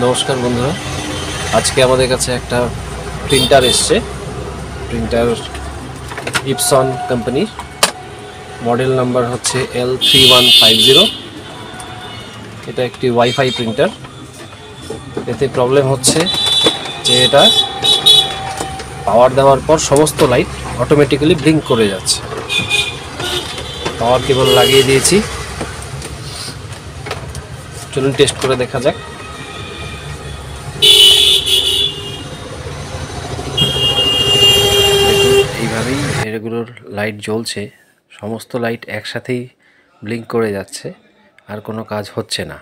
নমস্কার বন্ধুরা, আজকে আমাদের কাছে একটা প্রিন্টার এসছে। প্রিন্টার ইপসন কোম্পানির, মডেল নাম্বার হচ্ছে L3150। এটা একটি ওয়াইফাই প্রিন্টার। এতে প্রবলেম হচ্ছে যে এটা পাওয়ার দেওয়ার পর সমস্ত লাইট অটোমেটিক্যালি ব্লিঙ্ক করে যাচ্ছে। পাওয়ার কেবল লাগিয়ে দিয়েছি, চলুন টেস্ট করে দেখা যাক। এইভাবেই রেগুলার লাইট জ্বলছে, সমস্ত লাইট একসাথেই ব্লিঙ্ক করে যাচ্ছে, আর কোনো কাজ হচ্ছে না।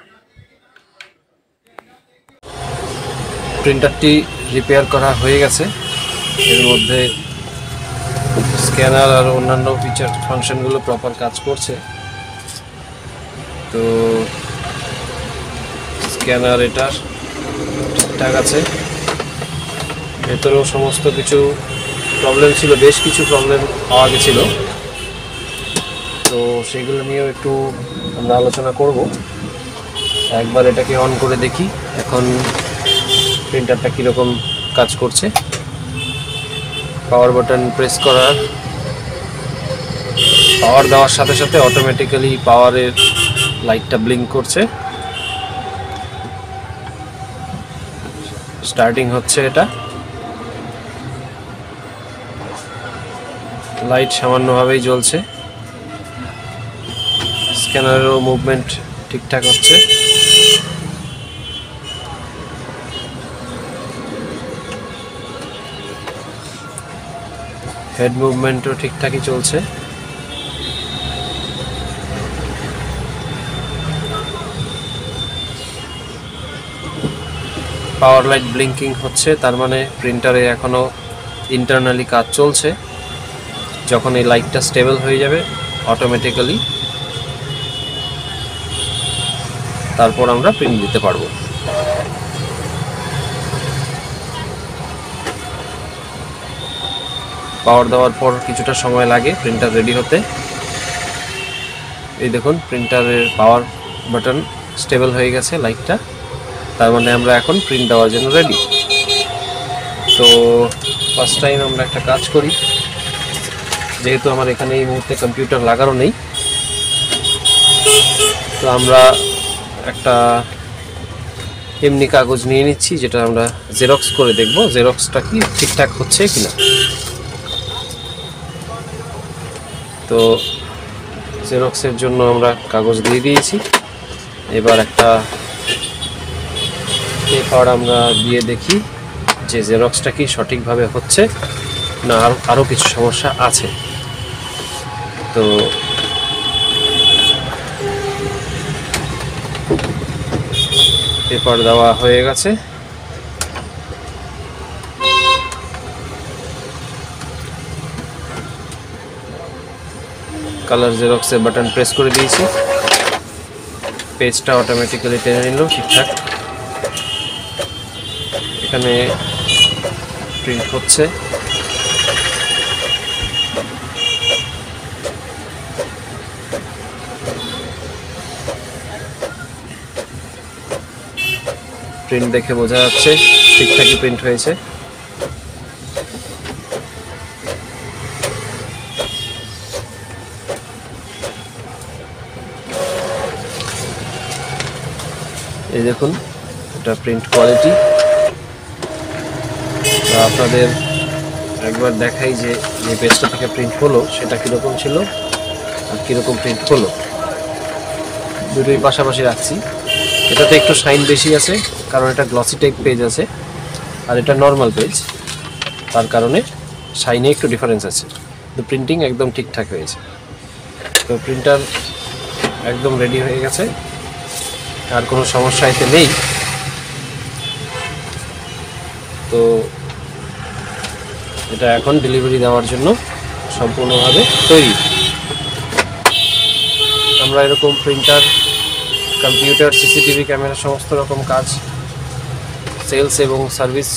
প্রিন্টারটি রিপেয়ার করা হয়ে গেছে। এর মধ্যে স্ক্যানার আর অন্যান্য ফিচার ফাংশনগুলো প্রপার কাজ করছে। তো স্ক্যানার এটা ঠিকঠাক আছে, ভেতরেও সমস্ত কিছু প্রবলেম ছিল, বেশ কিছু প্রবলেম পাওয়া গেছিল। তো সেগুলো নিয়েও একটু আমরা আলোচনা করব। একবার এটাকে অন করে দেখি এখন প্রিন্টারটা কীরকম কাজ করছে। পাওয়ার বাটন প্রেস করার, পাওয়ার দেওয়ার সাথে সাথে অটোমেটিক্যালি পাওয়ারের লাইটটা ব্লিঙ্ক করছে। স্টার্টিং হচ্ছে, এটা লাইট সামান্যভাবেই জ্বলছে। স্ক্যানারেরও মুভমেন্ট ঠিকঠাক হচ্ছে। হেড মুভমেন্টও ঠিকঠাকই চলছে। পাওয়ার লাইট ব্লিঙ্কিং হচ্ছে, তার মানে প্রিন্টারে এখনো ইন্টারনালি কাজ চলছে। যখন এই লাইটটা স্টেবল হয়ে যাবে অটোমেটিক্যালি, তারপর আমরা প্রিন্ট দিতে পারবো। পাওয়ার দেওয়ার পর কিছুটা সময় লাগে প্রিন্টার রেডি হতে। এই দেখুন, প্রিন্টারের পাওয়ার বাটন স্টেবল হয়ে গেছে লাইটটা, তার মানে আমরা এখন প্রিন্ট দেওয়ার জন্য রেডি। তো ফার্স্ট টাইম আমরা একটা কাজ করি, যেহেতু আমার এখানে এই মুহূর্তে কম্পিউটার লাগানো নেই, তো আমরা একটা এমনি কাগজ নিয়ে নিচ্ছি, যেটা আমরা জেরক্স করে দেখব জেরক্সটা কি ঠিকঠাক হচ্ছে কিনা। তো জেরক্সের জন্য আমরা কাগজ দিয়ে দিয়েছি। এবার একটা পেপার আমরা দিয়ে দেখি যে জেরক্সটা কি সঠিকভাবে হচ্ছে না আরও কিছু সমস্যা আছে। তো পেপার দেওয়া হয়ে গেছে। কালার জেরক্সের বাটন প্রেস করে দিয়েছি, পেজটা অটোমেটিক্যালি টেনে নিল ঠিকঠাক। এখানে প্রিন্ট হচ্ছে। প্রিন্ট দেখে বোঝা যাচ্ছে ঠিকঠাকই প্রিন্ট হয়েছে। এই দেখুন, এটা প্রিন্ট কোয়ালিটি। আপনাদের একবার দেখাই যে পেজটা থেকে প্রিন্ট হলো সেটা কীরকম ছিল আর কীরকম প্রিন্ট হলো। দুটোই পাশাপাশি রাখছি। এটাতে একটু শাইন বেশি আছে, কারণ এটা গ্লসি টাইপ পেজ আছে, আর এটা নর্মাল পেজ, তার কারণে শাইনে একটু ডিফারেন্স আছে। তো প্রিন্টিং একদম ঠিকঠাক হয়েছে। তো প্রিন্টার একদম রেডি হয়ে গেছে, আর কোনো সমস্যা এতে নেই। তো এটা এখন ডেলিভারি দেওয়ার জন্য সম্পূর্ণভাবে তৈরি। আমরা এরকম প্রিন্টার, কম্পিউটার, সিসিটিভি ক্যামেরা, সমস্ত রকম কাজ, সেলস এবং সার্ভিস,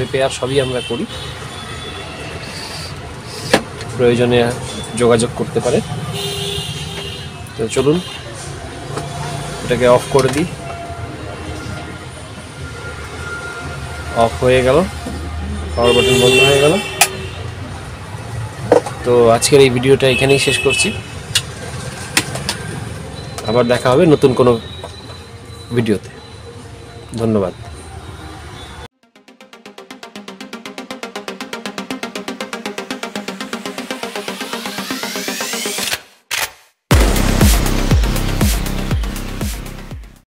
রিপেয়ার সবই আমরা করি। প্রয়োজনে যোগাযোগ করতে পারে। তো চলুন এটাকে অফ করে দিই। অফ হয়ে গেল, পাওয়ার বাটন বন্ধ হয়ে গেল। তো আজকের এই ভিডিওটা এখানেই শেষ করছি, আবার দেখা হবে নতুন কোনো ভিডিওতে। ধন্যবাদ।